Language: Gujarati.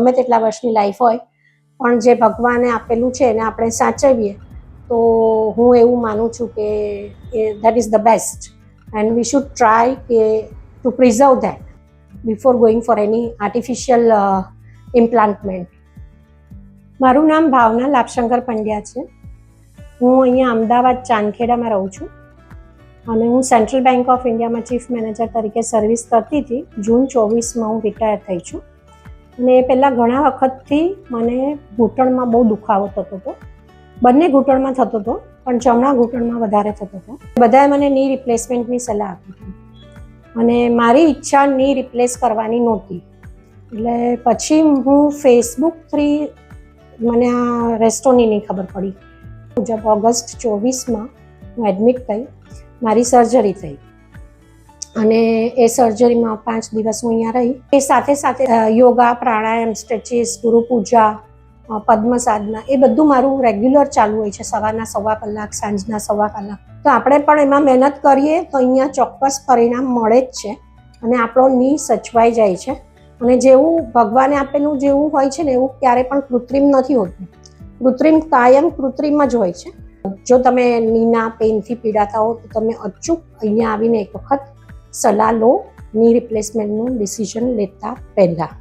ગમે તેટલા વર્ષની લાઈફ હોય પણ જે ભગવાને આપેલું છે એને આપણે સાચવીએ તો હું એવું માનું છું કે that is the best and we should try કે to preserve that before going for any artificial implantment. મારું નામ ભાવના લાભશંકર પંડ્યા છે. હું અહીંયા અમદાવાદ ચાંદખેડામાં રહું છું અને હું સેન્ટ્રલ બેંક ઓફ ઇન્ડિયામાં ચીફ મેનેજર તરીકે સર્વિસ કરતી હતી. જૂન 24માં હું રિટાયર થઈ છું અને એ પહેલાં ઘણા વખતથી મને ઘૂંટણમાં બહુ દુખાવો થતો હતો. બંને ઘૂંટણમાં થતો હતો પણ જમણા ઘૂંટણમાં વધારે થતો હતો. બધાએ મને ની રિપ્લેસમેન્ટની સલાહ આપી હતી અને મારી ઈચ્છા ની રિપ્લેસ કરવાની નહોતી. એટલે પછી હું ફેસબુક થ્રી મને આ રેસ્ટોનીની ખબર પડી. મુજબ ઓગસ્ટ 24માં હું એડમિટ થઈ. મારી સર્જરી થઈ અને એ સર્જરીમાં 5 દિવસ હું અહીંયા રહી. એ સાથે સાથે યોગા, પ્રાણાયામ, સ્ટ્રેચીસ, ગુરુ પૂજા, પદ્મ સાધના એ બધું મારું રેગ્યુલર ચાલુ હોય છે. સવારના 1.25 કલાક, સાંજના 1.25 કલાક. તો આપણે પણ એમાં મહેનત કરીએ તો અહીંયા ચોક્કસ પરિણામ મળે જ છે અને આપણો ની સચવાઈ જાય છે. અને જેવું ભગવાને આપેલું જેવું હોય છે ને એવું ક્યારે પણ કૃત્રિમ નથી હોતું. કૃત્રિમ કાયમ કૃત્રિમ જ હોય છે. જો તમે નીના પેઇનથી પીડાતા હો તો તમે અચૂક અહીંયા આવીને એક વખત સલાહ લો ની રિપ્લેસમેન્ટનું ડિસિઝન લેતા પહેલાં.